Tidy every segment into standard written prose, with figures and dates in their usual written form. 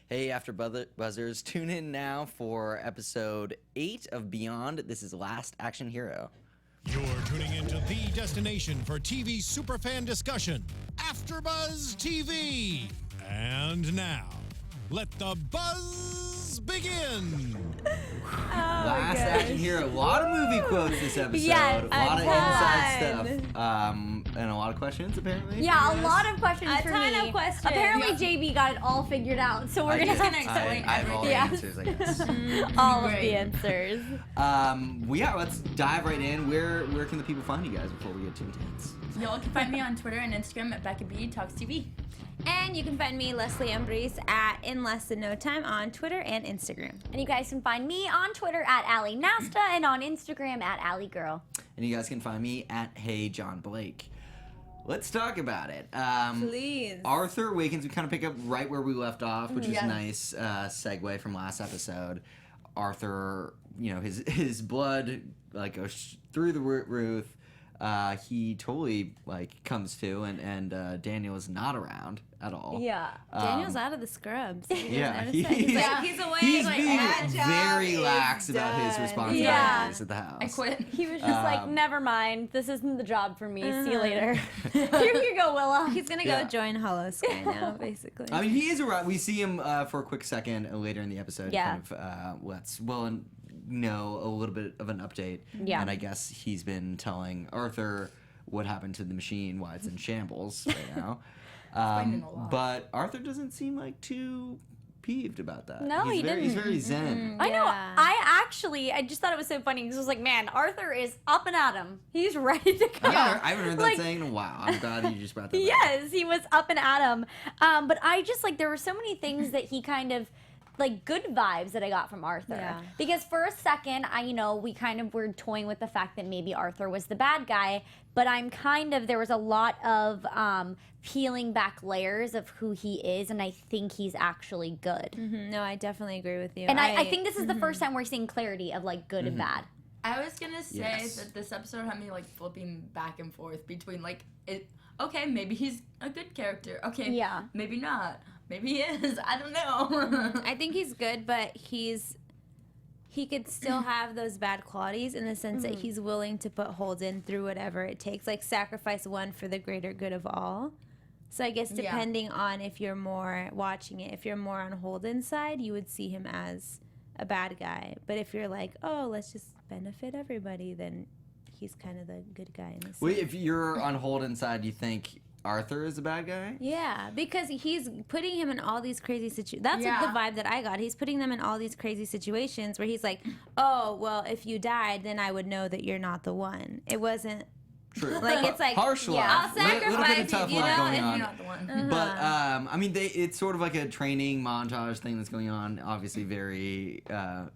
Hey, After Buzzers, tune in now for episode 8 of Beyond. This is Last Action Hero. You're tuning into the destination for TV superfan discussion, AFTERBUZZ TV. And now, let the buzz begin. Last Action Hero. A lot of movie quotes this episode. Yes, a lot of inside stuff. And a lot of questions, apparently. Yeah, a lot of questions for me. A ton of questions. Apparently, JB got it all figured out, so we're just gonna explain I have all the answers, I guess. all of the answers. Let's dive right in. Where can the people find you guys before we get too intense? Y'all can find me on Twitter and Instagram at Becca B Talks TV. And you can find me, Leslie Ambriz, at In Less Than No Time on Twitter and Instagram. And you guys can find me on Twitter at Allie Nasta and on Instagram at Allie Girl. And you guys can find me at Hey John Blake. Let's talk about it. Please. Arthur Awakens, we kind of pick up right where we left off, which is a nice segue from last episode. Arthur, his blood goes through the roof. He totally comes to, and Daniel is not around at all. Yeah. Daniel's out of the scrubs. Yeah, he's away. He's like, being that job very is lax about his done. responsibilities at the house. I quit. He was just like, never mind, this isn't the job for me. See you later. Here you go, Willa. He's gonna go join Hollow Sky now, basically. I mean, he is around. We see him for a quick second later in the episode. Yeah. Kind of lets Will know a little bit of an update. Yeah. And I guess he's been telling Arthur what happened to the machine, why it's in shambles right now. But Arthur doesn't seem too peeved about that. No, he didn't. He's very zen. I know. I just thought it was so funny because it was like, man, Arthur is up and at him. He's ready to go. I haven't heard that saying in a while. I'm glad you just brought that up. Yes, he was up and at him. But I just there were so many things that he kind of good vibes that I got from Arthur. Yeah. Because for a second, we kind of were toying with the fact that maybe Arthur was the bad guy, but there was a lot of peeling back layers of who he is, and I think he's actually good. Mm-hmm. No, I definitely agree with you. And I think this is the first time we're seeing clarity of good and bad. I was gonna say that this episode had me flipping back and forth between okay, maybe he's a good character. Okay, yeah, maybe not. Maybe he is. I don't know. I think he's good, but he could still have those bad qualities in the sense that he's willing to put Holden through whatever it takes, sacrifice one for the greater good of all. So I guess depending on if you're more watching it, if you're more on Holden's side, you would see him as a bad guy. But if you're let's just benefit everybody, then he's kind of the good guy in this. Wait, if you're on Holden's side, you think Arthur is a bad guy? Yeah, because he's putting him in all these crazy situations. That's the vibe that I got. He's putting them in all these crazy situations where he's like, oh, well, if you died, then I would know that you're not the one. It wasn't... True. It's harsh love. I'll sacrifice you, if you're on. not the one. But it's sort of a training montage thing that's going on. Obviously, very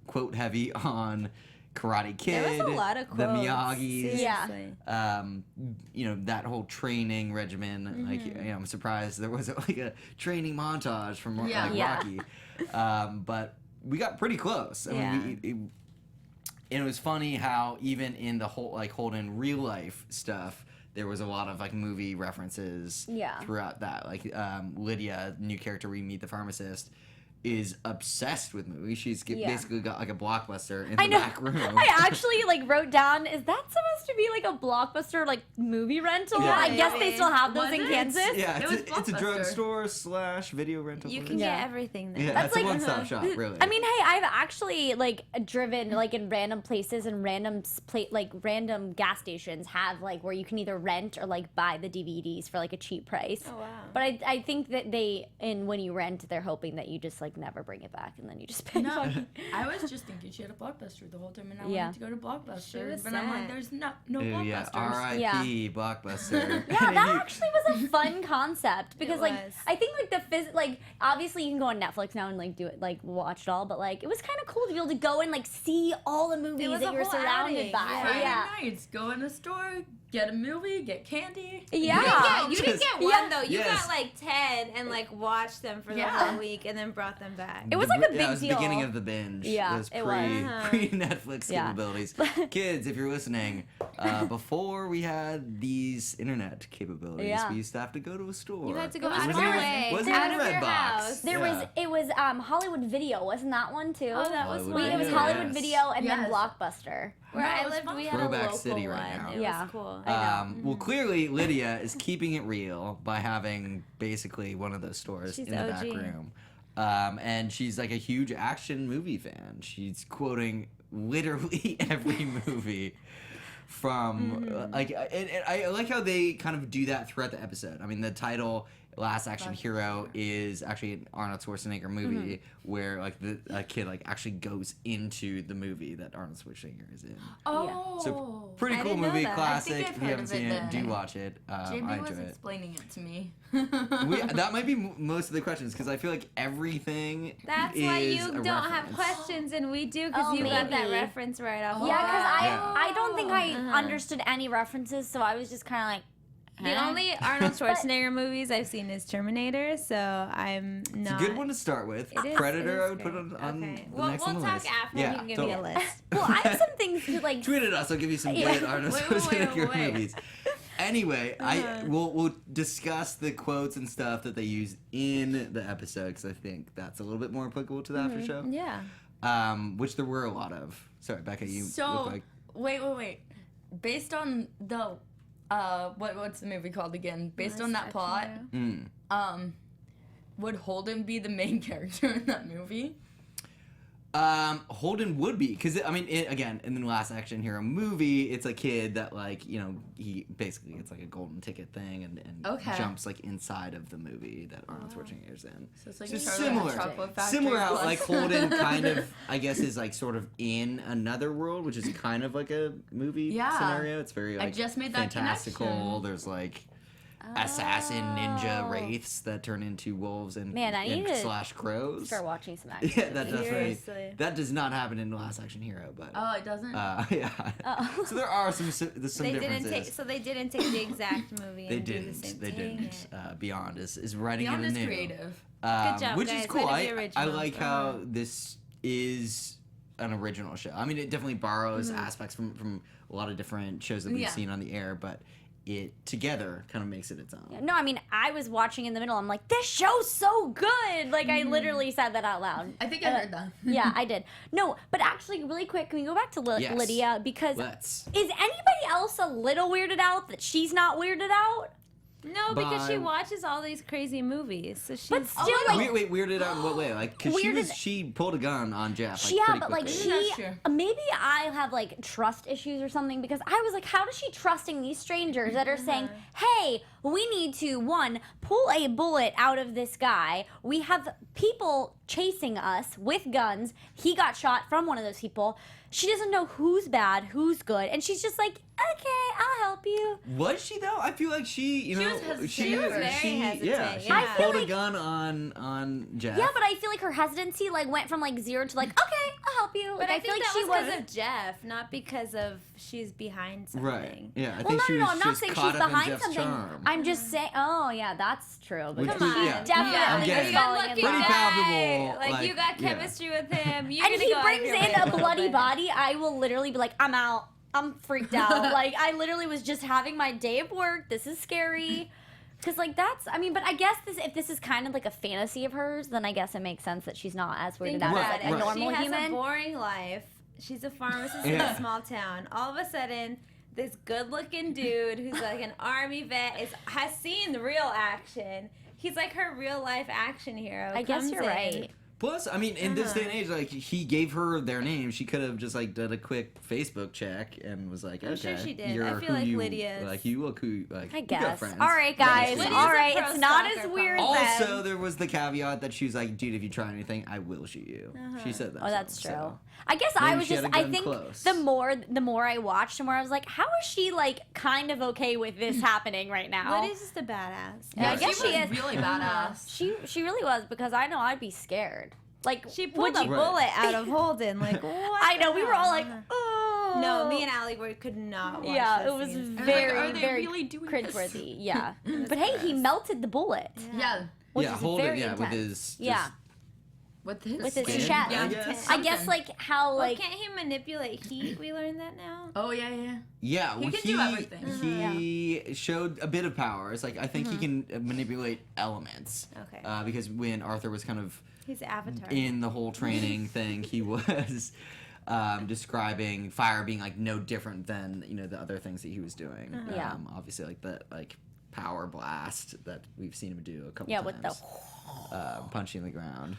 quote heavy on Karate Kid. There was a lot of quotes. The Miyagi's. Seriously. That whole training regimen. I'm surprised there wasn't a training montage from Rocky. But we got pretty close. I mean, and it was funny how even in the whole Holden real life stuff, there was a lot of movie references throughout that. Lydia, new character we meet, the pharmacist, is obsessed with movies. She's basically got a Blockbuster in the back room. I actually wrote down, is that supposed to be a Blockbuster movie rental? Yeah. I guess they still have those in Kansas. It's a drugstore / video rental. You can get everything there. Yeah, that's a one-stop shop, really. I mean, hey, I've actually driven in random places and random gas stations have where you can either rent or buy the DVDs for a cheap price. Oh wow! But I think that when you rent, they're hoping that you just never bring it back and then you just pay. No, I was just thinking she had a Blockbuster the whole time, and I wanted to go to Blockbuster, but I'm there's no Blockbusters. Yeah, R.I.P. Blockbuster. Yeah, that actually was a fun concept because I think obviously you can go on Netflix now and do it watch it all, but it was kind of cool to be able to go and see all the movies that you're surrounded by. Friday nights, go in a store, get a movie, get candy. Yeah, you didn't get one though. You got 10 and watched them for the Yeah. whole week, and then brought got them back. It was like a big it was deal. the beginning of the binge. Yeah, it was it was. pre-Netflix Yeah. capabilities. Kids, if you're listening, before we had these internet capabilities, we used to have to go to a store. You had to go Wasn't out of your even- way, wasn't out even of your Redbox. house. It was Hollywood Video, wasn't that one too? Oh, that was Hollywood one. It was Video, Hollywood yes. Video and then Yes. Blockbuster. Where No, I it was lived, fun. we had Throwback a local city right one. now. It Yeah. was cool. Well, clearly Lydia is keeping it real by having basically one of those stores She's in the back OG. room. And she's like a huge action movie fan. She's quoting literally every movie from like, and I like how they kind of do that throughout the episode. I mean, the title Last Action Hero is actually an Arnold Schwarzenegger movie where like a kid like actually goes into the movie that Arnold Schwarzenegger is in. Oh. So pretty I cool didn't know movie, that. I classic. think I've If you heard haven't of seen it it, then. do watch it. I JB was enjoy it. explaining it to me. That might be most of the questions because I feel like everything That's is why you a don't have reference. questions and we do because Oh, you got that maybe. reference right off. Yeah, because Yeah. I don't think I understood any references, so I was just kind of like, The only Arnold Schwarzenegger movies I've seen is Terminator, so I'm It's not. a good one to start with. It is- Predator, it is I would put great. on Okay. the Well, next we'll on the talk list. after Yeah, you can give totally. me a list. well, I have some things to like. Tweet at us. I'll give you some Yeah. good Arnold Wait. Schwarzenegger movies. Anyway, we'll discuss the quotes and stuff that they use in the episode because I think that's a little bit more applicable to the after show. Yeah. Which there were a lot of. Sorry, Becca, you look So like wait. Based on the what's the movie called again? Based on that plot, would Holden be the main character in that movie? Holden would be because I mean again in the Last Action Hero movie it's a kid that like he basically it's like a golden ticket thing and Okay. jumps like inside of the movie that Arnold Schwarzenegger's in. So it's like So Charlie and the Chocolate Factory similar how plus- like Holden kind of I guess is like sort of in another world which is kind of like a movie Yeah. scenario. It's very I like just made that fantastical. connection. There's like assassin ninja wraiths that turn into wolves and Man, I need to slash crows. start watching some action. Yeah, that Seriously. definitely that does not happen in The Last Action Hero, but Oh, it doesn't. yeah. So there are some They didn't differences. take. So they didn't take the exact movie. They and do the didn't. same They thing. didn't. Beyond is writing Beyond it is anew. creative. Good job, which guys. is cool. Way to be I original. like how this is an original show. I mean, it definitely borrows aspects from a lot of different shows that we've Yeah. seen on the air, but it together kind of makes it its own. No, I mean, I was watching in the middle. I'm like, this show's so good. Like, I literally said that out loud. I think I heard that. Yeah, I did. No, but actually, really quick, can we go back to Yes. Lydia? Because Let's. is anybody else a little weirded out that she's not weirded out? No, because she By- watches all these crazy movies, so she's. But still, like, Wait, weirded out in what way? Like, cause Weirded- she pulled a gun on Jeff. Like, yeah, pretty but like quickly. That's she, true. maybe I have like trust issues or something because I was like, how is she trusting these strangers that are saying, hey, we need to, one, pull a bullet out of this guy. We have people chasing us with guns. He got shot from one of those people. She doesn't know who's bad, who's good, and she's just like, okay, I'll help you. Was she though? I feel like she was hesitant. She was very hesitant, Yeah, she yeah. I feel pulled a like- gun on Jeff. Yeah, but I feel like her hesitancy like went from like 0 to like, okay, I'll help you. But Like, I feel think like that she was because of Jeff, not because of she's behind something. Right. Yeah, I Well, think no, she no, was I'm not just saying caught she's up in behind Jeff's something. charm. I'm just saying, oh yeah, that's true. But Which she's was- yeah. definitely I'm getting it. falling in Good-looking love. Pretty guy. palpable, Like, you like, got yeah. chemistry with him. You're And gonna he go out of brings your in way a little bloody bit. body, I will literally be like, I'm out. I'm freaked out. Like, I literally was just having my day of work. This is scary. Because, like, that's, I mean, but I guess if this is kind of like a fantasy of hers, then I guess it makes sense that she's not as weirded Think out about as it. like, a Right. normal She has human. a boring life. She's a pharmacist in Yeah. a small town. All of a sudden, this good-looking dude who's like an army vet has seen the real action. He's like her real-life action hero. I guess Comes you're in. right. Plus, I mean, in this day and age, like he gave her their name. She could have just like did a quick Facebook check and was like, I'm okay, sure she did. You're I feel who like you Lydia's- like. You look who like. I you got guess. friends. All right, guys. Lydia's All a right. pro It's not stalker, as weird probably. then. Also, there was the caveat that she was like, "Dude, if you try anything, I will shoot you." She said that. Oh, that's so- true. I guess I maybe was she had just. a I gun think close. the more I watched, the more I was like, how is she like kind of okay with this happening right now? Lydia's just a badass. Yeah, I guess she she was is. really badass. She really was because I know I'd be scared. Like She pulled a would you- bullet out of Holden. Like, what? I know we the were all hell? like, oh. No, me and Allie could not watch Yeah, those it was scenes. very, are they very really doing this? cringeworthy. Yeah, but hey, he melted the bullet. Yeah. Which yeah, is hold very it. Yeah, with intense. his. Just, Yeah. With his chest. Yeah, I guess like how Well, like can't he manipulate heat? We learned that now. Oh yeah. Yeah, well, He can do everything. He showed a bit of power. It's like I think he can manipulate elements. Okay. Because when Arthur was kind of He's Avatar. in the whole training thing, he was describing fire being like no different than the other things that he was doing. Yeah. Obviously, like the power blast that we've seen him do a couple yeah times. with the punching the ground.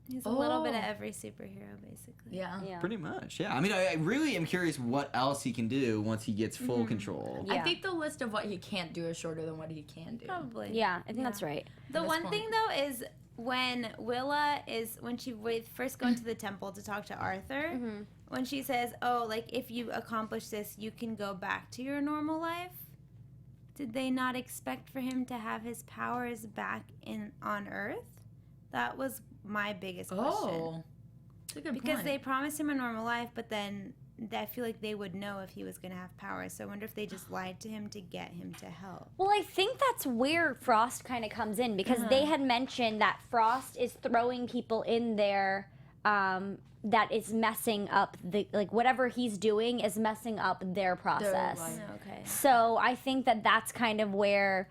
He's a little bit of every superhero, basically. Yeah. Pretty much, yeah. I mean, I really am curious what else he can do once he gets full control. Yeah. I think the list of what he can't do is shorter than what he can do. Probably. yeah I think that's right. The this one point. thing though is when when she first go into the temple to talk to Arthur, when she says, "Oh, like if you accomplish this, you can go back to your normal life." Did they not expect for him to have his powers back on Earth? That was my biggest question. Oh, that's a good Because point. they promised him a normal life, but then I feel like they would know if he was going to have powers. So I wonder if they just lied to him to get him to help. Well, I think that's where Frost kind of comes in because they had mentioned that Frost is throwing people in there that is messing up whatever he's doing is messing up their process. life. Okay. So I think that that's kind of where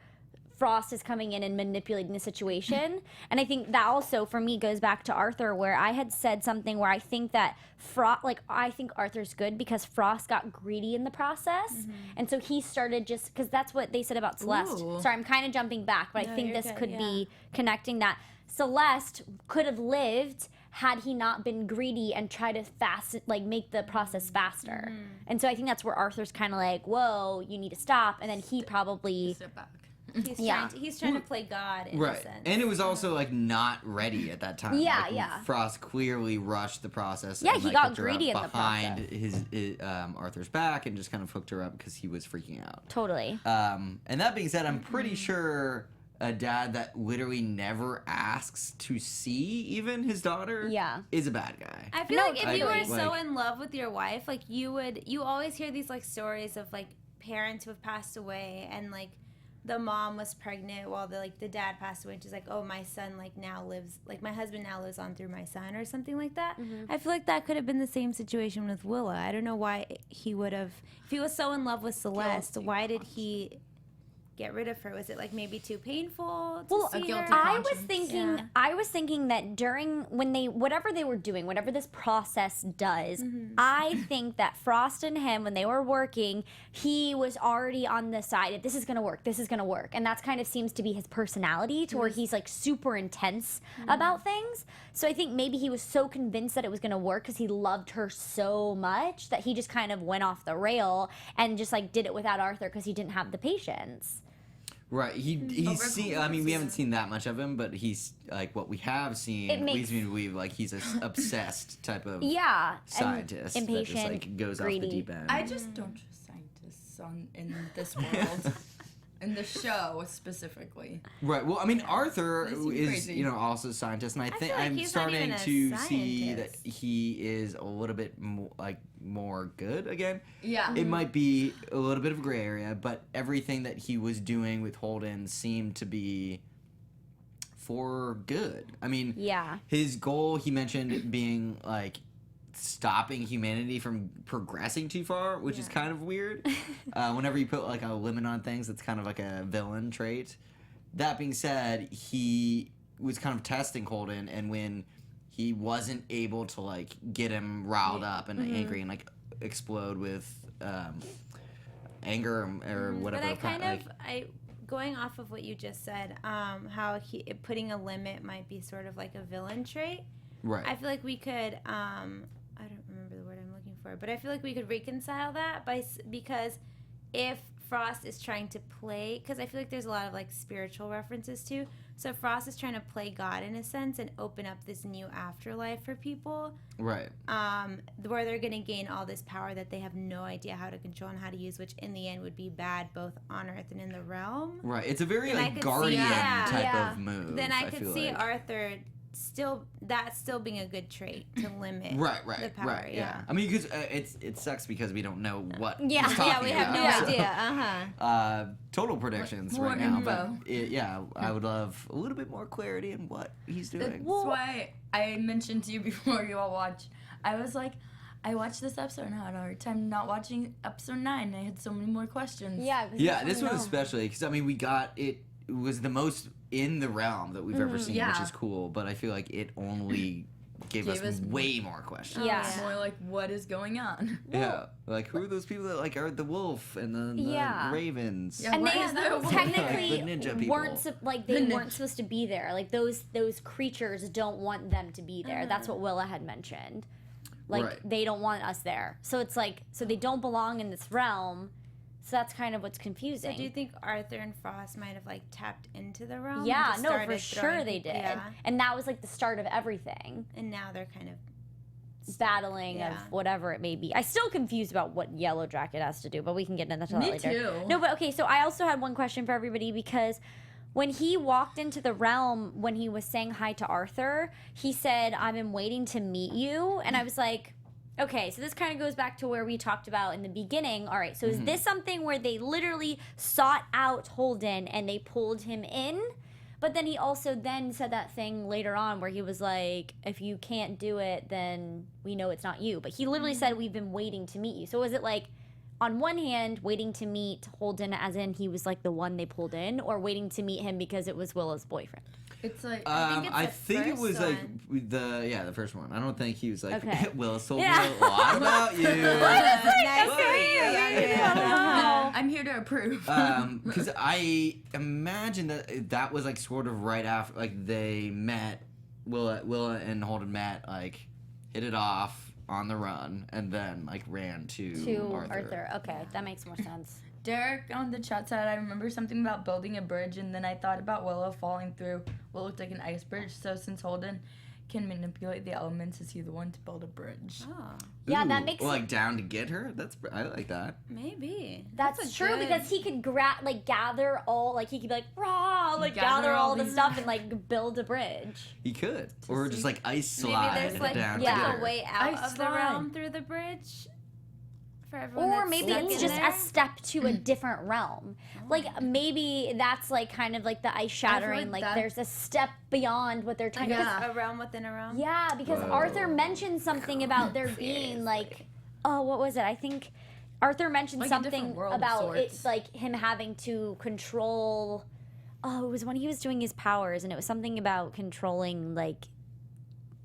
Frost is coming in and manipulating the situation. And I think that also for me goes back to Arthur where I had said something where I think that I think Arthur's good because Frost got greedy in the process. And so he started just because that's what they said about Celeste. Ooh. Sorry, I'm kind of jumping back, but I No, think you're this good, could be connecting that Celeste could have lived had he not been greedy and tried to make the process faster. And so I think that's where Arthur's kind of like, whoa, you need to stop. And then he probably Step back. He's trying to play God in a Right, sense. and it was also like not ready at that time. Yeah, Like, yeah. Frost clearly rushed the process. Yeah, and, he like, got hooked her greedy up in the behind his Arthur's back and just kind of hooked her up because he was freaking out. totally. And that being said, I'm pretty sure a dad that literally never asks to see even his daughter is a bad guy. I feel No, like if I you were agree. so Like- in love with your wife, like you always hear these like stories of like parents who have passed away and like the mom was pregnant while the dad passed away and she's like, oh, my son my husband now lives on through my son or something like that. I feel like that could have been the same situation with Willa. I don't know why he would have, if he was so in love with Celeste, why did he get rid of her? Was it like maybe too painful to see guilty her? I was conscience. thinking Yeah. I was thinking that during when whatever they were doing, whatever this process does, I think that Frost and him when they were working, he was already on the side of this is gonna work, and that's kind of seems to be his personality to where he's like super intense about things. So I think maybe he was so convinced that it was gonna work because he loved her so much that he just kind of went off the rail and just like did it without Arthur because he didn't have the patience. Right. He's seen. I mean, we haven't seen that much of him, but he's like what we have seen It makes- leads me to believe like he's a obsessed type of Yeah, and scientist impatient, that just like goes off greedy. the deep end. I just don't trust scientists in this world. In the show specifically. Right. Well, I mean, Arthur They seem is crazy. Also a scientist, and I think feel like I'm he's not starting even a to see that scientist. he is a little bit more good again. Yeah. It might be a little bit of a gray area, but everything that he was doing with Holden seemed to be for good. I mean, Yeah. his goal he mentioned being like stopping humanity from progressing too far, which is kind of weird. Whenever you put like a limit on things, it's kind of like a villain trait. That being said, he was kind of testing Holden, and when he wasn't able to like get him riled up and angry and like explode with anger or whatever. But I going off of what you just said, how putting a limit might be sort of like a villain trait. Right. I feel like we could, I don't remember the word I'm looking for, but I feel like we could reconcile that because if Frost is trying to play, because I feel like there's a lot of like spiritual references too. So Frost is trying to play God in a sense and open up this new afterlife for people, Right. where they're going to gain all this power that they have no idea how to control and how to use, which in the end would be bad both on Earth and in the realm. Right. It's a very Then I like could see- guardian yeah. type Yeah. of move. Then I could feel see like. Arthur that's still being a good trait to limit the power. Right. Yeah. I mean, because it sucks because we don't know what. Yeah. he's talking Yeah, we have no about. idea. Total predictions More right now, info. but I would love a little bit more clarity in what he's doing. That's why I mentioned to you before you all watched. I was like, I watched this episode and I had a hard time not watching episode 9. I had so many more questions. Yeah. This one especially because I mean we got it. It was the most in the realm that we've ever seen, which is cool. But I feel like it only gave us way more questions. Yeah. More like, what is going on? Yeah, like who are those people that like are the wolf and the ravens? Yeah. And Why they is there a wolf? technically The ninja people. weren't supposed to be there. Like those creatures don't want them to be there. That's what Willa had mentioned. Like they don't want us there. So it's like they don't belong in this realm. So that's kind of what's confusing. So do you think Arthur and Frost might have like tapped into the realm? Yeah, no, for sure they did. Yeah. And that was like the start of everything. And now they're kind of Battling of whatever it may be. I'm still confused about what Yellow Jacket has to do, but we can get into that later. Me too. No, but okay, so I also had one question for everybody because when he walked into the realm, when he was saying hi to Arthur, he said, "I've been waiting to meet you." And I was like, okay, so this kind of goes back to where we talked about in the beginning. All right, so is this something where they literally sought out Holden and they pulled him in? But then he also then said that thing later on where he was like, if you can't do it, then we know it's not you. But he literally said, we've been waiting to meet you. So was it like, on one hand, waiting to meet Holden as in he was like the one they pulled in, or waiting to meet him because it was Willa's boyfriend? It's like I think it was one. like the first one. I don't think he was like Okay. Will told me a lot about you. I'm here to approve. Because I imagine that was like sort of right after like they met. Willa and Holden met, like hit it off on the run, and then like ran to Arthur. Okay, that makes more sense. Derek on the chat said, I remember something about building a bridge, and then I thought about Willow falling through what looked like an ice bridge. So since Holden can manipulate the elements, is he the one to build a bridge? Oh, Yeah, that Ooh, makes like down to get her. I like that. maybe. That's a true good- because he could gather all, like he could be like, rah, like gather all the these- stuff and like build a bridge. He could, or just like ice Maybe slide there's like down to yeah. get a her. way out Ice of the slide. realm through the bridge for everyone. Or that's maybe stuck it's in just there? a step to a different realm. Like maybe that's like kind of like the ice shattering. like Like there's a step beyond what they're trying to. Yeah. a realm within a realm. Yeah, because Whoa. Arthur mentioned something about there being like, oh, what was it? I think Arthur mentioned Like a something different world of about it, sorts. like him having to control. Oh, it was when he was doing his powers, and it was something about controlling like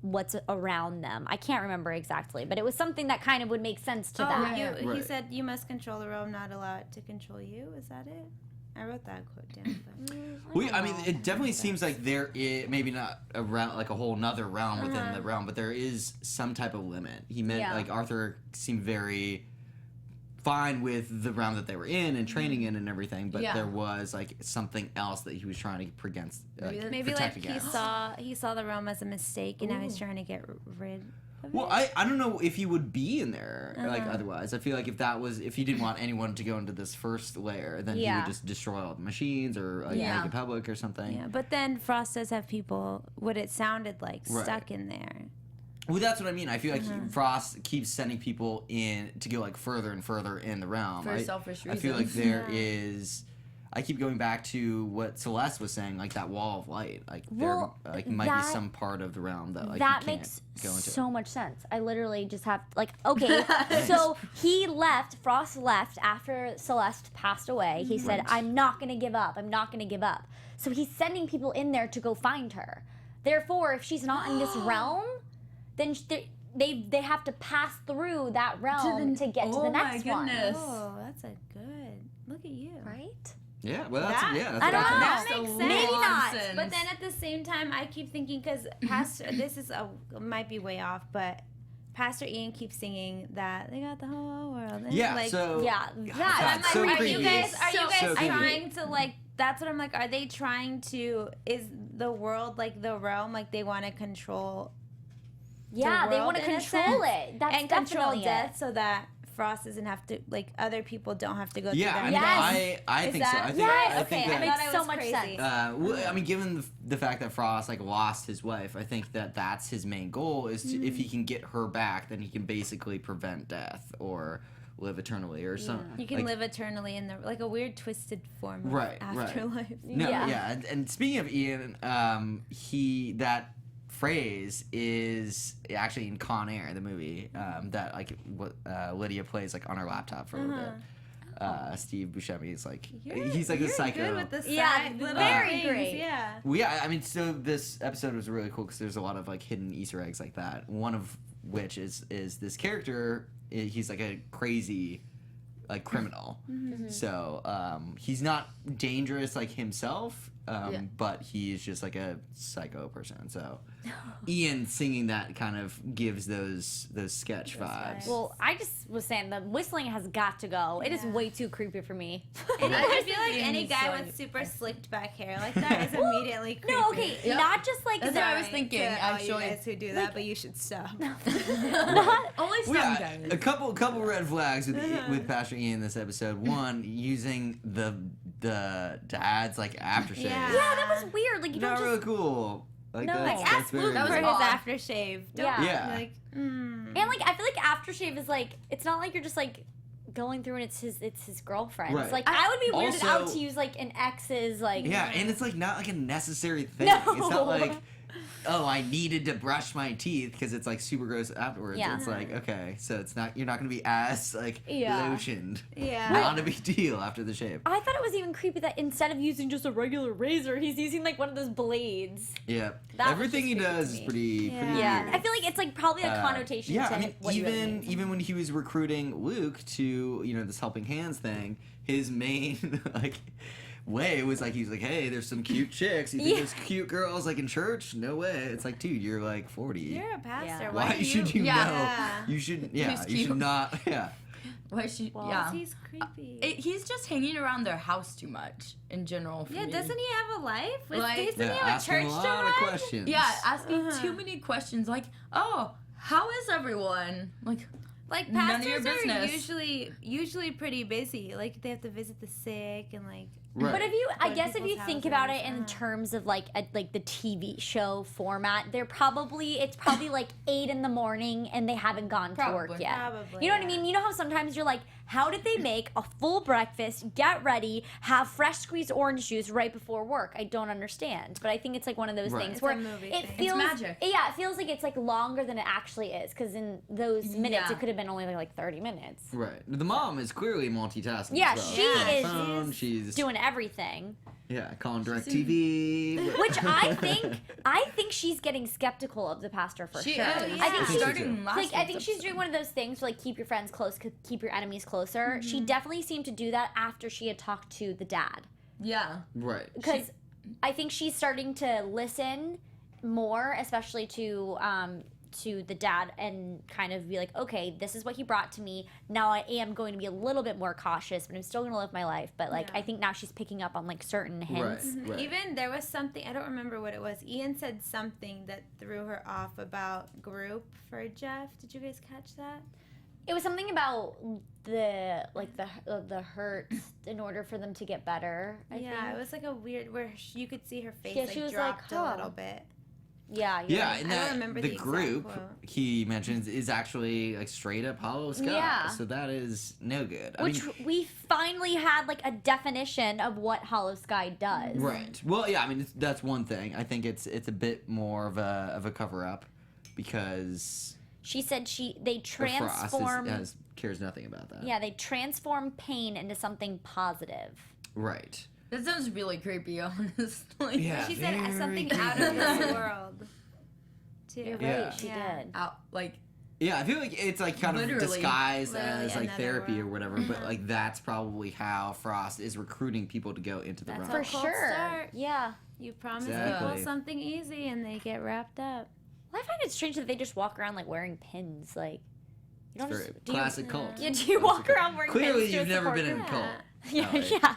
what's around them. I can't remember exactly, but it was something that kind of would make sense to that. yeah. He Right. said you must control the realm, not allow it to control you. Is that it? I wrote that quote down. But. I mean, it definitely seems like there is maybe not a realm, like a whole nother realm within the realm, but there is some type of limit. He meant Yeah. like Arthur seemed very fine with the realm that they were in and training in and everything, but Yeah. there was like something else that he was trying to Maybe protect like against. he saw the realm as a mistake, and now he's trying to get rid of Well, it. I don't know if he would be in there like otherwise. I feel like if he didn't want anyone to go into this first layer, then he Yeah. would just destroy all the machines or like, Yeah. make it public or something. Yeah, but then Frost does have people, what it sounded like, Right. stuck in there. Well, that's what I mean. I feel like Frost keeps sending people in to go like further and further in the realm. For selfish I feel like reasons. there is. I keep going back to what Celeste was saying, like that wall of light. Like Well, there, like might that- be some part of the realm that like that you can't makes go into. so much sense. I literally just have like okay, so he left. Frost left after Celeste passed away. He said, "I'm not gonna give up. I'm not gonna give up." So he's sending people in there to go find her. Therefore, if she's not in this realm, then they have to pass through that realm to get to the next one. goodness. Oh, that's a good. Look at you. Right? Yeah, well, that's That- yeah. That's I don't what know. That Makes makes a sense. Maybe not, sense. But then at the same time, I keep thinking because Pastor, this is might be way off, but Pastor Ian keeps singing that they got the whole world. And Yeah, like, so Yeah, God, that. I'm like, so are creepy. you guys So creepy. trying to like? That's what I'm like. Are they trying to? Is the world like the realm? Like they want to control? Yeah, the they world want to in a control sense, it. That's and control definitely death it. so that Frost doesn't have to, like, other people don't have to go through Yeah, that. I mean, I think so. I think, Yes. I Okay, think that that, makes so much sense. I mean, given the fact that Frost like lost his wife, I think that that's his main goal is to, if he can get her back, then he can basically prevent death or live eternally or something. You can live eternally in the, like, a weird twisted form of Right, afterlife. No, yeah. And speaking of Ian, that phrase is actually in Con Air, the movie, that like what Lydia plays like on her laptop for a little bit. Steve Buscemi is like he's like a psycho. Good with the very things, great. Yeah. Well, yeah, I mean, so this episode was really cool because there's a lot of like hidden Easter eggs like that. One of which is this character. He's like a crazy, like criminal. So he's not dangerous like himself, but he's just like a psycho person. So Ian singing that kind of gives those sketch vibes. Well, I just was saying the whistling has got to go. It is way too creepy for me. I feel like any guy with super slicked back hair like that is immediately creepy. No, okay, not just like That's what I was thinking. To all Actually, you guys who do that, but you should stop. only some Yeah, guys. a couple red flags with Pastor Ian in this episode. One, using the dad's like aftershave. Yeah. yeah, that was weird. Like you don't Not just really cool. Like No, that's, like, that's Ask very Luke That for was his odd. aftershave. Don't, Yeah. Like, and like I feel like aftershave is like it's not like you're just like going through and it's his girlfriend. Right. It's like I would be weirded out Also- to use like an ex's like Yeah, and it's like not like a necessary thing. No. It's not like, oh, I needed to brush my teeth because it's like super gross afterwards. Yeah. It's like, okay, so it's not, you're not gonna be as like Yeah. lotioned. Yeah. Not a big deal after the shave. I thought it was even creepy that instead of using just a regular razor, he's using like one of those blades. Yeah. That was Everything he just creepy does to is me. pretty Yeah, weird. I feel like it's like probably a connotation Yeah, to I mean, what he really means. even when he was recruiting Luke to this helping hands thing, his main like way was like he's like, hey, there's some cute chicks. You think there's cute girls like in church? No way. It's like, dude, you're like 40. You're a pastor. Yeah. Why should you Yeah. know? Yeah. You should. Who's Yeah, you should cute? not. Yeah. Why she? Well, yeah. He's creepy. He's just hanging around their house too much in general. For Yeah, me. doesn't he have a life? Like- Doesn't Yeah, he have a asking church a to lot of run? questions. Yeah, asking too many questions. Like, oh, how is everyone? Like None of your pastors are business. usually pretty busy. Like they have to visit the sick and like. Right. But if you, I Go to guess, if you people's think about houses, it in terms of like the TV show format, it's probably like 8 in the morning and they haven't gone to work Probably. yet. Probably, You know what I yeah. mean? You know how sometimes you're like, how did they make a full breakfast, get ready, have fresh squeezed orange juice right before work? I don't understand. But I think it's like one of those Right. things It's where a movie it thing. feels magic. Yeah, it feels like it's like longer than it actually is because in those minutes Yeah. it could have been only like 30 minutes. Right. The mom is clearly multitasking. Yeah, as well. she She's on is the phone, she's Doing everything. yeah, calling DirecTV. Which I think she's getting skeptical of the pastor for She sure. is. I think I think she's so, starting too. last like I think week's she's episode. doing one of those things where, like keep your friends close, keep your enemies closer. She definitely seemed to do that after she had talked to the dad. Yeah. Right. Because I think she's starting to listen more, especially to the dad, and kind of be like, okay, this is what he brought to me. Now I am going to be a little bit more cautious, but I'm still going to live my life. But like, Yeah. I think now she's picking up on like certain hints. Right. Even there was something, I don't remember what it was. Ian said something that threw her off about group for Jeff. Did you guys catch that? It was something about the hurts in order for them to get better. I think. It was like a weird where you could see her face Yeah, like she was like, dropped huh. a little bit. Yeah. Yeah, right. and I don't that remember the the exact group quote. he mentions is actually like straight up Hollow Sky. Yeah. So that is no good. I Which mean, we finally had like a definition of what Hollow Sky does. right. Well, yeah. I mean, that's one thing. I think it's a bit more of a cover up because She said they Frost transform. cares nothing about that. Yeah, they transform pain into something positive. Right. That sounds really creepy, honestly. Yeah. She said very something out of this creepy. world. Too. You're Yeah. right, she Yeah. did. Out like Yeah, I feel like it's like kind of Literally. disguised Literally as like another therapy world. or whatever, but like that's probably how Frost is recruiting people to go into the That's realm. For a cold sure. start. Yeah. You promise Exactly. people something easy and they get wrapped up. Well, I find it strange that they just walk around like wearing pins. Like, you don't Very just. Do you, classic cult. yeah, do you walk around wearing Clearly, pins? to you've never support been in a them? cult. Yeah, Alright. yeah.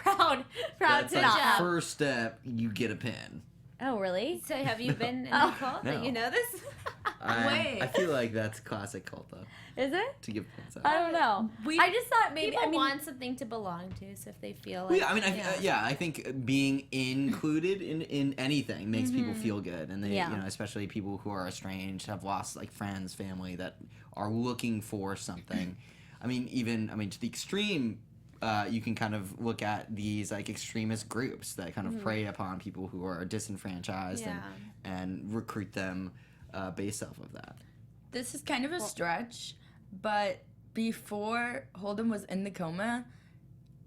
Proud That's to like not have. first step. You get a pin. Oh, really? So have you been in Oh. a cult No. that you know this? I feel like that's classic cult though. Is it? To give points out. I don't know. I just thought maybe People want something to belong to, so if they feel Well, like... I think being included in anything makes people feel good, and they, especially people who are estranged, have lost like friends, family that are looking for something. To the extreme, you can kind of look at these like extremist groups that kind of prey upon people who are disenfranchised and recruit them based off of that. This is kind of a stretch, but before Holden was in the coma,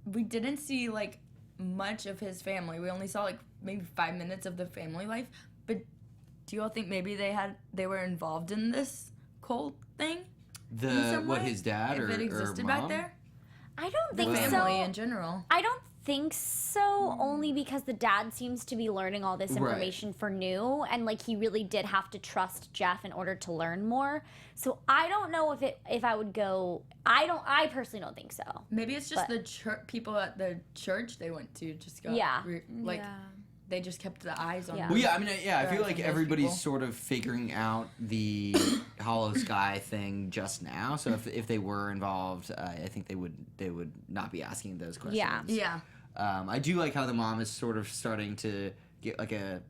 we didn't see like much of his family. We only saw like maybe 5 minutes of the family life. But do you all think maybe they were involved in this cult thing? His dad if it existed or mom? back there? I don't think so. Family in general. I don't think so, only because the dad seems to be learning all this information for new, and like he really did have to trust Jeff in order to learn more. So I don't know if I would go. I personally don't think so. Maybe it's just the people at the church they went to just got they just kept the eyes on. Yeah. Well, I feel like everybody's sort of figuring out the hollow sky thing just now. So if they were involved, I think they would not be asking those questions. Yeah. I do like how the mom is sort of starting to get like a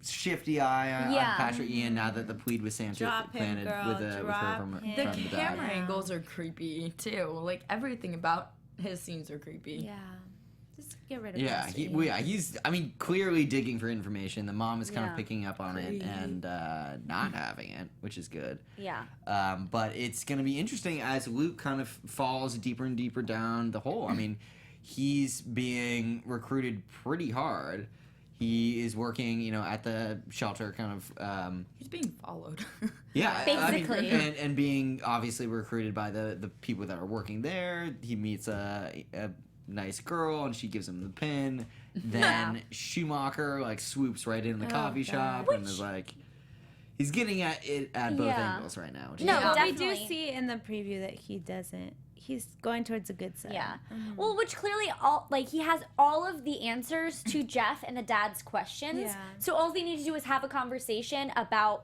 shifty eye on Patrick Ian now that the plead with Santa planted with her from The the dad. camera angles are creepy too. Like everything about his scenes are creepy. Yeah. Just get rid of He's clearly digging for information. The mom is kind of picking up on it and not having it, which is good. Yeah. But it's going to be interesting as Luke kind of falls deeper and deeper down the hole. He's being recruited pretty hard. He is working, at the shelter, kind of. He's being followed. Basically. And being obviously recruited by the people that are working there. He meets a nice girl, and she gives him the pin. Then Schumacher like swoops right in the coffee shop and is like, he's getting at it at both angles right now. No, definitely. We do see in the preview that he doesn't. He's going towards the good side. Yeah. Well, which clearly he has all of the answers to Jeff and the dad's questions. Yeah. So all they need to do is have a conversation about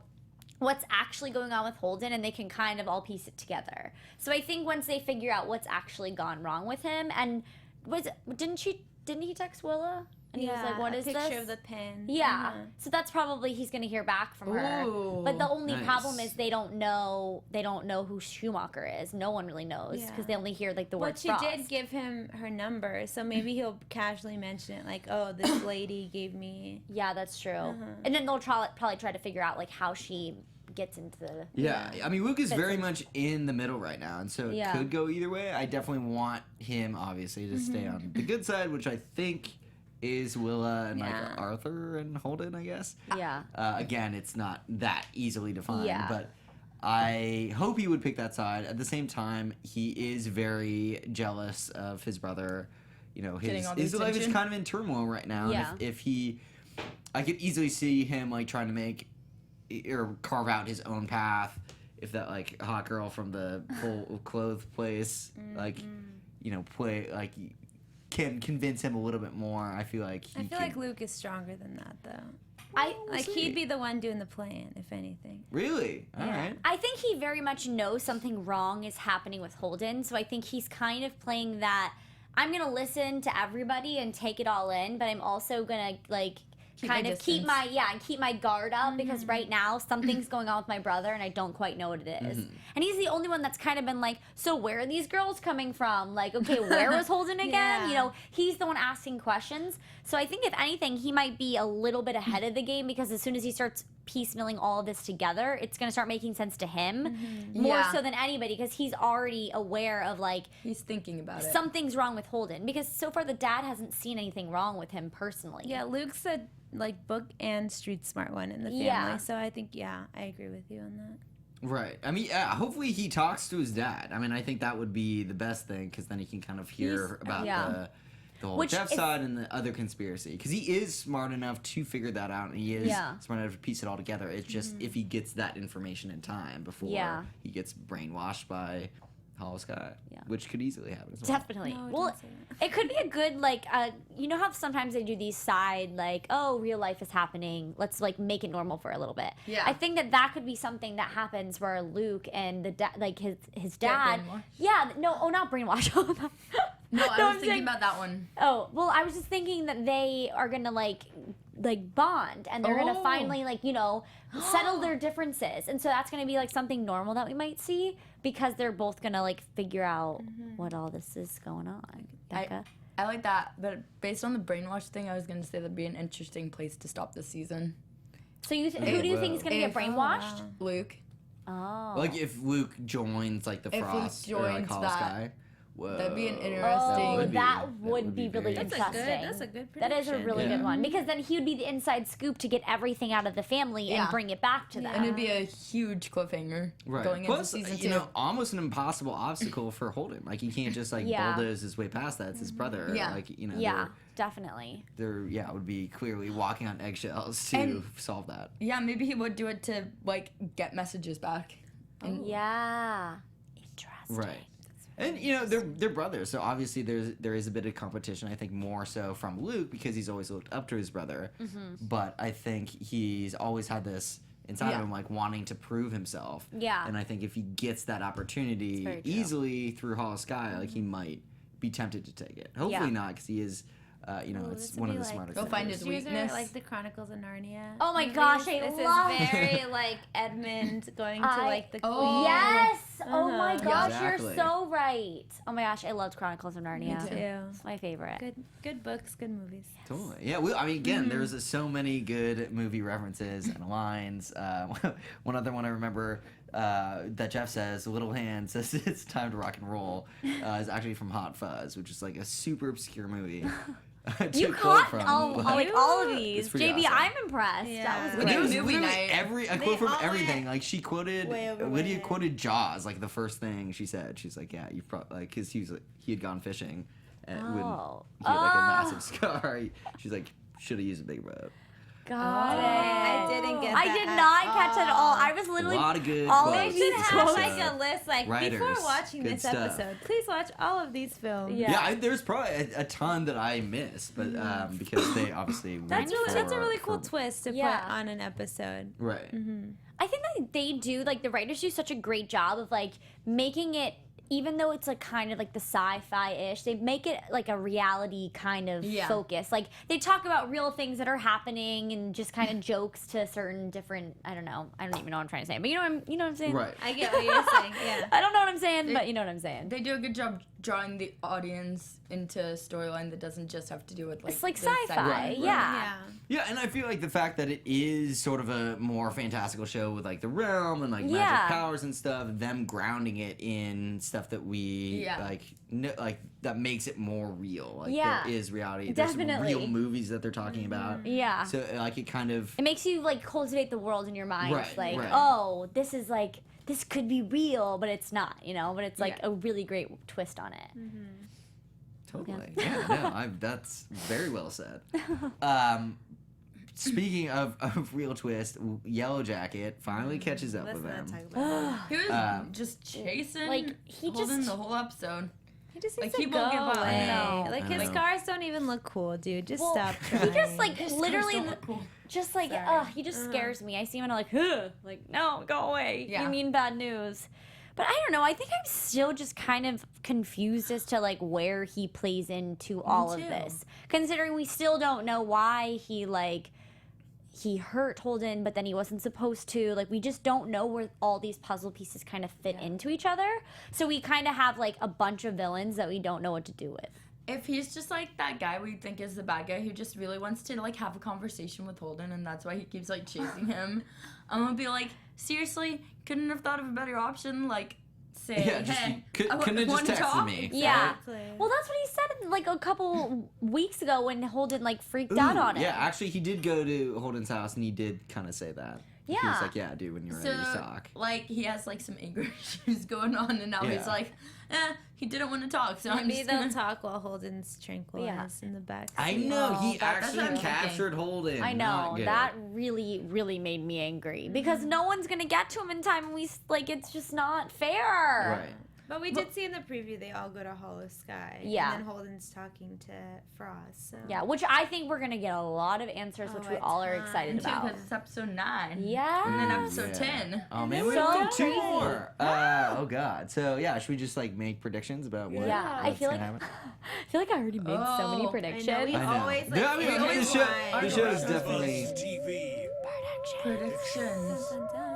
what's actually going on with Holden, and they can kind of all piece it together. So I think once they figure out what's actually gone wrong with him, and didn't he text Willa? And he was like, "What is this?" A picture of the pin. Yeah. So that's probably he's gonna hear back from her. But the only problem is they don't know who Schumacher is. No one really knows because they only hear like the word. But she did give him her number, so maybe he'll casually mention it, like, "Oh, this lady gave me." Yeah, that's true. And then they'll probably try to figure out like how she gets into the. Yeah, Luke is very much in the middle right now, and so it could go either way. I definitely want him, obviously, to stay on the good side, which I think is Willa and like Arthur and Holden, I guess. Yeah. Again, it's not that easily defined, Yeah. but I hope he would pick that side. At the same time, he is very jealous of his brother. His life is kind of in turmoil right now. Yeah. And if he, I could easily see him like trying to make or carve out his own path. If that like hot girl from the full clothes place, play like. Can convince him a little bit more. I feel like like Luke is stronger than that, though. He'd be the one doing the plan, if anything. Really? All right. I think he very much knows something wrong is happening with Holden, so I think he's kind of playing that I'm gonna listen to everybody and take it all in, but I'm also gonna like keep my guard up because right now something's going on with my brother and I don't quite know what it is. And he's the only one that's kind of been like, so where are these girls coming from? Like, okay, where was Holden again? He's the one asking questions. So I think if anything, he might be a little bit ahead of the game because as soon as he starts piecemealing all of this together, it's going to start making sense to him more so than anybody because he's already aware of like he's thinking about it. Something's wrong with Holden because so far the dad hasn't seen anything wrong with him personally. Yeah, Luke's a like book and street smart one in the family. So I think I agree with you on that. Right. Hopefully he talks to his dad. I think that would be the best thing because then he can kind of hear about the whole Jeff side and the other conspiracy. Because he is smart enough to figure that out, and he is smart enough to piece it all together. It's just if he gets that information in time before he gets brainwashed by Hollow Sky, Yeah. which could easily happen as well. Definitely. No, Well, don't say that. it could be a good, like, you know how sometimes they do these side, like, oh, real life is happening. Let's, like, make it normal for a little bit. Yeah. I think that could be something that happens where Luke and his Get dad. brainwashed? Yeah. No. Oh, not brainwash. No, I No, was I'm thinking saying- about that one. Oh, well, I was just thinking that they are gonna like bond, and they're gonna Oh. finally settle their differences, and so that's gonna be like something normal that we might see because they're both gonna like figure out what all this is going on. Becca? I like that, but based on the brainwash thing, I was gonna say that'd be an interesting place to stop this season. So who do you think is gonna get If- brainwashed? Luke. Oh, Like if Luke joins like the If Luke Frost or like joins Hollow that, Sky. Whoa. that'd be an Oh, interesting- that would be really very interesting. That's a good That is a prediction. really Yeah. good one because then he would be the inside scoop to get everything out of the family and Yeah. bring it back to them. And it'd be a huge cliffhanger Right. going Plus, into season 2. you know, almost an impossible obstacle for Holden. Like he can't just like Yeah. bulldoze his way past that. It's his brother. Yeah. Like Yeah, definitely. they're would be clearly walking on eggshells to And- solve that. Yeah, maybe he would do it to like get messages back. And Yeah. Interesting. Right. And you know they're brothers, so obviously there is a bit of competition. I think more so from Luke because he's always looked up to his brother, but I think he's always had this inside of Yeah. him like wanting to prove himself. Yeah. And I think if he gets that opportunity very true. easily through Hollow Sky, like he might be tempted to take it. Hopefully Yeah. not, because he is, it's this would one of be the like- smarter. Go find his Did you guys weakness. like the Chronicles of Narnia? Oh my movies? gosh, I this love is very like Edmund going to like the Oh. Yes! Oh my Uh-huh. gosh, Exactly. you're so right. Oh my gosh, I loved Chronicles of Narnia. Me too. too. It's my favorite. Good books, good movies. Totally. Yeah. I mean, again, there's so many good movie references and lines. One other one I remember that Jeff says, "Little Hand says it's time to rock and roll," is actually from Hot Fuzz, which is like a super obscure movie. to You quote caught from, all, but- like all of It's these. pretty JB, awesome. I'm impressed. Yeah. That was Like, great. it was Movie literally night. a quote from all everything. went Like she quoted, way over Lydia my head. quoted Jaws. Like the first thing she said, she's like, "Yeah, you probably like," because he had gone fishing, and when Oh. he had like a Oh. massive scar, she's like, "Should have used a big boat." Got it. I didn't get I that did at not catch it at all. I was A literally lot of good all of quotes. We should these have this like episode. a list, like Writers, before watching good this stuff. episode. Please watch all of these films. Yeah. Yeah, there's probably a ton that I missed, but because they obviously That's went a for- really cool for- twist to Yeah. put on an episode. Right. I think that they do, like, the writers do such a great job of, like, making it, even though it's, like, kind of, like, the sci-fi-ish, they make it, like, a reality kind of Yeah. focus. Like, they talk about real things that are happening and just kind of jokes to certain different, I don't even know what I'm trying to say, but you know what I'm saying? Right. I get what you're saying. Yeah. I don't know what I'm saying, but you know what I'm saying. They do a good job drawing the audience into a storyline that doesn't just have to do with like It's like the sci-fi, Right, yeah. Yeah, and I feel like the fact that it is sort of a more fantastical show with like the realm and like Yeah. magic powers and stuff, them grounding it in stuff that we Yeah. like that makes it more real. Like Yeah. there is reality. Definitely. There's some real movies that they're talking about. Yeah. So like it kind of It makes you, like, cultivate the world in your mind. Right, Like, right. oh, this is, like, this could be real, but it's not, you know? But it's, like, Yeah. a really great twist on it. Totally. Yeah, no, that's very well said. Speaking of real twist, Yellow Jacket finally catches up Let's with not him. talk about it. He was Um, just chasing like, he Holden just- the whole episode. He just Like, needs he to won't go give up. away. I know. Like I his know. scars don't even look cool, dude. Just Well, stop trying. he just, like, His literally, scars don't look cool. just, like, Sorry. he just scares me. I see him and I'm like, huh. Like, no, go away. Yeah. You mean bad news. But I don't know. I think I'm still just kind of confused as to, like, where he plays into all of too. this. Considering we still don't know why he, like, he hurt Holden, but then he wasn't supposed to. Like, we just don't know where all these puzzle pieces kind of fit into each other. So we kind of have, like, a bunch of villains that we don't know what to do with. If he's just like that guy we think is the bad guy who just really wants to like have a conversation with Holden and that's why he keeps like chasing him, I'm gonna be like, seriously, couldn't have thought of a better option? Like, say, Yeah, just hey, couldn't have just wanna texted talk? me. Yeah. Exactly. Well, that's what he said, like, a couple weeks ago when Holden, like, freaked out on him. Yeah, actually, he did go to Holden's house and he did kind of say that. He was Yeah. like, "Yeah, dude, when you're ready to talk." like, he has like some anger issues going on and now Yeah. he's like, he didn't want to talk, so I'm Maybe just they'll gonna... talk while Holden's tranquilized in the back. I seat. know he that's actually what I'm captured Holden. I Not know. good. That really, really made me angry because no one's going to get to him in time and it's just not fair. Right. But we did see in the preview they all go to Hollow Sky. Yeah. And then Holden's talking to Frost. So. Yeah, which I think we're going to get a lot of answers, which we all are excited about. Because it's episode 9. Yeah. And then episode 10. Oh, man, we So have 2 crazy. more. Oh, God. So, yeah, should we just, like, make predictions about what Yeah, I what's feel gonna like happen? I feel like I already made so many Oh, predictions. I know, we I know. always, like, Yeah, I mean, we always the lie. show is definitely... TV. Predictions.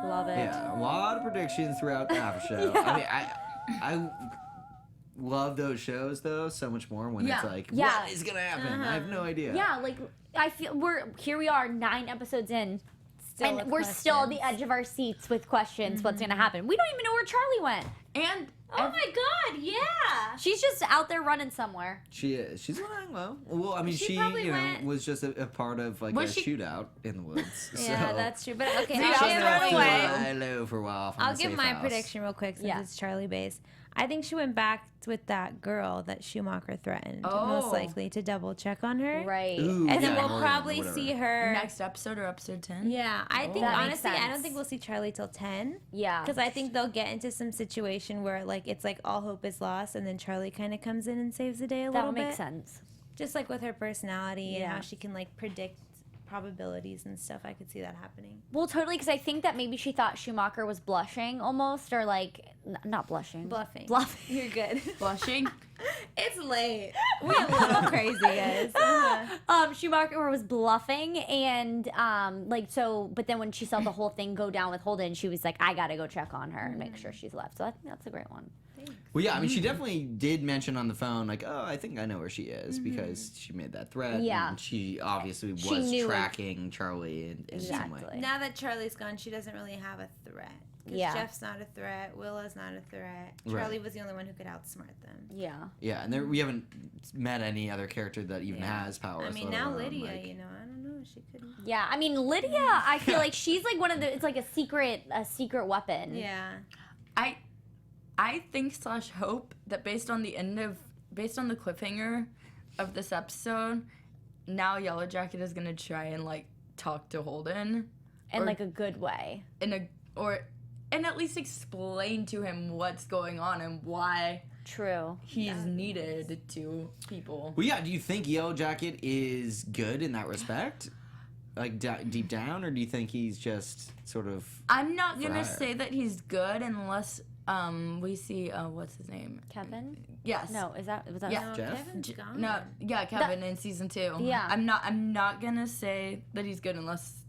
Love it. Yeah, a lot of predictions throughout the after show. Yeah. I mean, I love those shows though so much more when it's like, Yeah. what is gonna happen? I have no idea. Yeah, like I feel here we are 9 episodes in. Still And with we're still on the questions. edge of our seats with questions. What's gonna happen? We don't even know where Charlie went. And Oh my god, yeah! She's just out there running somewhere. She is. She's lying low. Well, I mean, She she probably you know went- was just a part of like Was a she- shootout in the woods. Yeah, so that's true. But okay, See, I'll she's give, gonna have to away. lie low for a while. I'll give my prediction real quick since Yeah. it's Charlie based. I think she went back with that girl that Schumacher threatened, Oh. most likely to double check on her. Right. Ooh, And then yeah, we'll Morgan, probably whatever. see her. next episode or episode 10? Yeah, I think That makes honestly, I don't sense. think we'll see Charlie till 10. Yeah. Because I think they'll get into some situation where like it's like all hope is lost, and then Charlie kind of comes in and saves the day a That little would bit. make sense. Just like with her personality and Yeah. how she can like predict probabilities and stuff, I could see that happening. Well, totally, because I think that maybe she thought Schumacher was blushing almost, or like not blushing, Bluffing. Bluffing. You're good. Blushing? It's late. We're a little crazy, guys. Schumacher was bluffing, and like so. But then when she saw the whole thing go down with Holden, she was like, "I gotta go check on her and make sure she's left." So I think that's a great one. Well, yeah, I mean, she definitely did mention on the phone, like, oh, I think I know where she is because she made that threat. Yeah. And she obviously She was knew it. tracking Charlie in some way. Exactly. Now that Charlie's gone, she doesn't really have a threat. 'Cause Yeah. Jeff's not a threat. Willa's not a threat. Right. Charlie was the only one who could outsmart them. Yeah. Yeah, and there, we haven't met any other character that even Yeah. has powers. I mean, let now alone, Lydia, like- you know, I don't know. She could. Yeah. I mean, Lydia, I feel like she's like one of the. It's like a secret weapon. Yeah. I think / hope that based on the cliffhanger of this episode, now Yellow Jacket is gonna try and like talk to Holden In Or- like a good way. and at least explain to him what's going on and why True. he's needed to people. Well, yeah, do you think Yellow Jacket is good in that respect? Like, deep down? Or do you think he's just sort of... I'm not gonna hire. say that he's good unless we see what's his name? Kevin? Yes. No, was that Yeah. No, Jeff? Kevin's gone. No, yeah, Kevin in season 2. Yeah. I'm not gonna say that he's good unless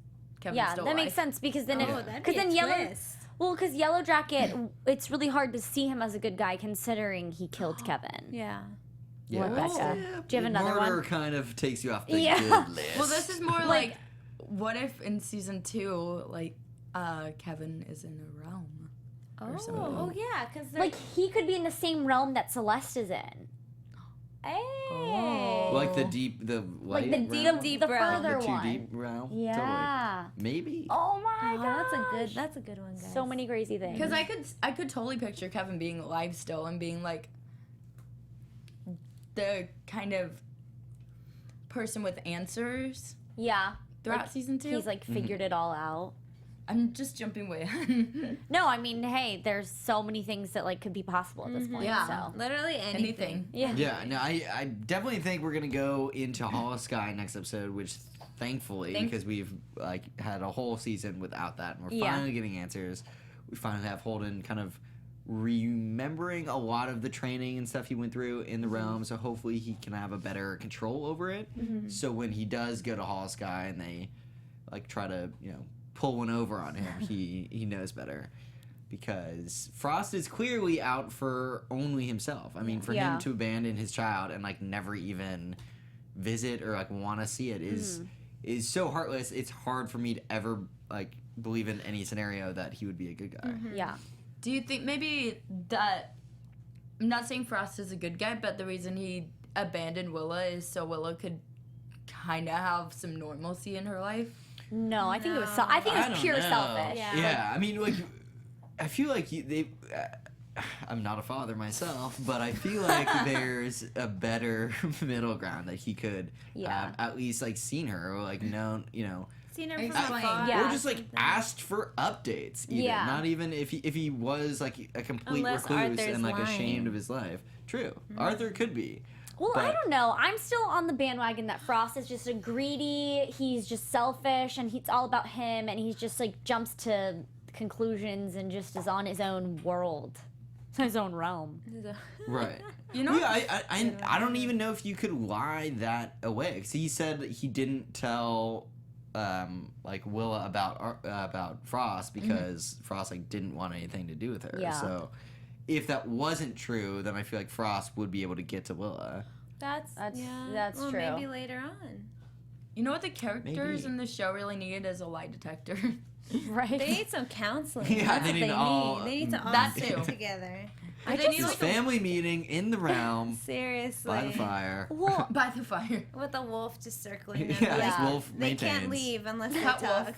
Kevin's Yeah, still that alive. makes sense because then Oh, if that'd because be a then Yellow twist. because Yellow Jacket, it's really hard to see him as a good guy considering he killed Kevin. Yeah. What, Becca? Do you have another Murder one? kind of takes you off the Yeah. good list. Well, this is more like, what if in season 2, like, Kevin is in a realm or something? Oh, yeah, because Like he could be in the same realm that Celeste is in. hey. Oh. Like the light Like the realm? deep realm. further The too one. deep realm? Yeah. Totally. Maybe. Oh my Oh, god. that's a good one, guys. So many crazy things. Because I could totally picture Kevin being alive still and being like the kind of person with answers yeah. throughout Like, season 2. He's like figured it all out. I'm just jumping way ahead. No, I mean, hey, there's so many things that like could be possible at this point. Yeah. So Literally anything. Anything. yeah. Yeah, no, I definitely think we're gonna go into Hollow Sky next episode, which thankfully, because we've like had a whole season without that, and we're Yeah. finally getting answers. We finally have Holden kind of remembering a lot of the training and stuff he went through in the realm, so hopefully he can have a better control over it. So when he does go to Hollow Sky and they like try to, pull one over on him, he knows better. Because Frost is clearly out for only himself. I mean, for Yeah. him to abandon his child and like never even visit or like want to see it is so heartless. It's hard for me to ever like believe in any scenario that he would be a good guy. Yeah. Do you think maybe that, I'm not saying Frost is a good guy, but the reason he abandoned Willa is so Willa could kind of have some normalcy in her life? No, I think it was. I think it I was don't pure know. selfish. Yeah. Yeah, I mean, like, I feel like I'm not a father myself, but I feel like there's a better middle ground that he could Yeah. at least like seen her or like known, seen her from Explain. afar. Yeah. Or just like asked for updates. Even. Yeah. Not even if he was like a complete Unless recluse Arthur's and like lying. ashamed of his life. True. Arthur could be. Well, I But- don't know. I'm still on the bandwagon that Frost is just a greedy, he's just selfish, and it's all about him, and he's just like jumps to conclusions and just is on his own world, his own realm. Right. You know? Yeah, I don't even know if you could lie that away. Because he said that he didn't tell like Willa about Frost because Frost like didn't want anything to do with her. Yeah. So if that wasn't true, then I feel like Frost would be able to get to Willa. That's That's true. Maybe later on. You know what the characters Maybe. in the show really needed is a lie detector. Right. They need some counseling. Yeah, That's they what need all- They need to all That sit too. together. I This is family meeting in the realm Seriously. by the fire. Well, By the fire. With a wolf just circling them. Yeah, Like, this wolf they maintains. can't leave unless they Cut talk. wolf.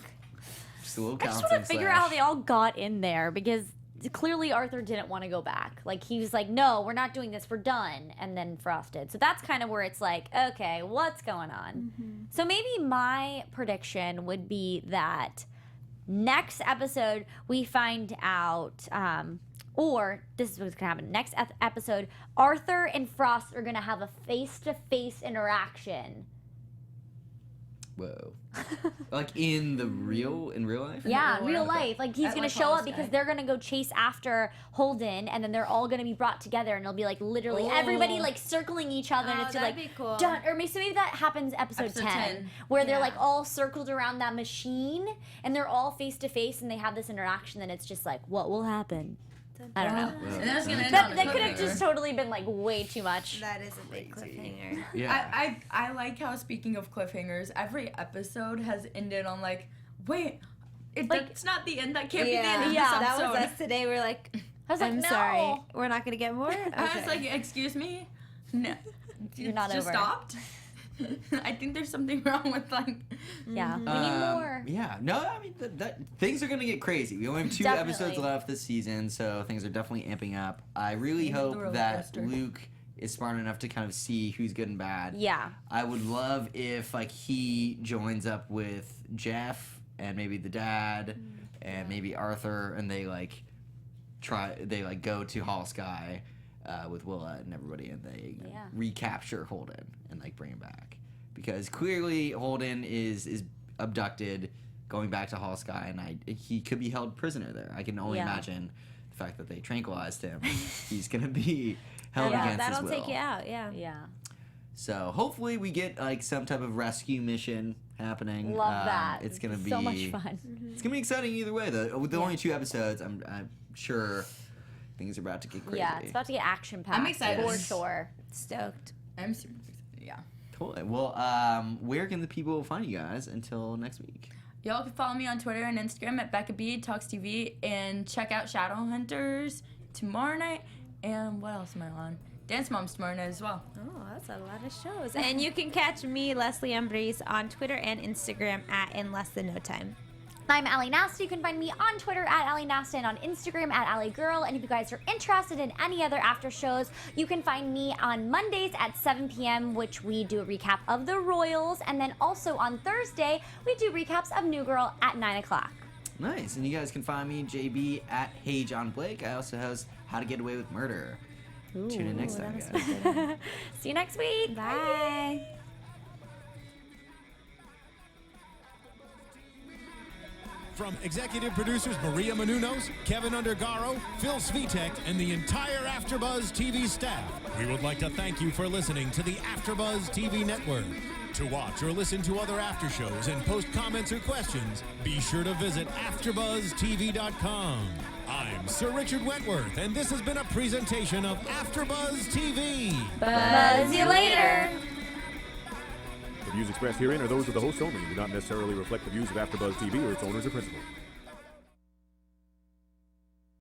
Just a little I just counseling want to figure out how slash. they all got in there because clearly Arthur didn't want to go back. Like he was like, "No, we're not doing this. We're done." And then Frost did. So that's kind of where it's like, okay, what's going on? So maybe my prediction would be that next episode we find out, or this is what's gonna happen. Next episode, Arthur and Frost are gonna have a face-to-face interaction. Whoa. Like in real life? Yeah, real real life. life. Like he's At, gonna like, show up Hall's because Day. they're gonna go chase after Holden, and then they're all gonna be brought together, and it'll be like literally everybody like circling each other, and Oh, it's that'd like be cool. done. Or maybe that happens episode 10, where they're like all circled around that machine, and they're all face to face, and they have this interaction. And it's just like, what will happen? I don't know. Well, And that's gonna end That, on a that could have cliffhanger. just totally been like way too much. That is a big cliffhanger. Yeah. I like how, speaking of cliffhangers, every episode has ended on like, wait, that's not the end. That can't be the end of Yeah, this that episode. was us today. We're like, I was like, I'm no. sorry, we're not gonna get more. I was Okay. like, excuse me? No. You're not just over. stopped? I think there's something wrong with like... Yeah, we need more. Yeah, no, I mean, that things are going to get crazy. We only have 2 Definitely. episodes left this season, so things are definitely amping up. I really End of the hope roller that coaster. Luke is smart enough to kind of see who's good and bad. Yeah. I would love if, like, he joins up with Jeff and maybe the dad and maybe Arthur, and they go to Hall Sky with Willa and everybody, and they recapture Holden and, like, bring him back. Because clearly Holden is abducted, going back to Hall Sky, and he could be held prisoner there. I can only imagine the fact that they tranquilized him. He's gonna be held against his that'll will. take you out. Yeah. Yeah. So hopefully we get like some type of rescue mission happening. Love that. It's gonna be so much fun. It's gonna be exciting either way. With the only 2 episodes, I'm sure things are about to get crazy. Yeah, it's about to get action packed. I'm excited. for sure. Stoked. I'm super excited, yeah. Cool. Well, where can the people find you guys until next week? Y'all can follow me on Twitter and Instagram at Becca B Talks TV, and check out Shadowhunters tomorrow night. And what else am I on? Dance Moms tomorrow night as well. Oh, that's a lot of shows. And you can catch me, Leslie Ambriz, on Twitter and Instagram at In Less Than No Time. I'm Allie Nasta. You can find me on Twitter at Allie Nasta and on Instagram at Allie Girl. And if you guys are interested in any other after shows, you can find me on Mondays at 7 p.m., which we do a recap of the Royals. And then also on Thursday, we do recaps of New Girl at 9 o'clock. Nice. And you guys can find me, JB, at Hey John Blake. I also host How to Get Away with Murder. Tune in next time, guys. See you next week. Bye. From executive producers Maria Menounos, Kevin Undergaro, Phil Svitek, and the entire AfterBuzz TV staff, we would like to thank you for listening to the AfterBuzz TV network. To watch or listen to other after shows and post comments or questions, be sure to visit AfterBuzzTV.com. I'm Sir Richard Wentworth, and this has been a presentation of AfterBuzz TV. Buzz you later. The views expressed herein are those of the host only and do not necessarily reflect the views of AfterBuzz TV or its owners or principals.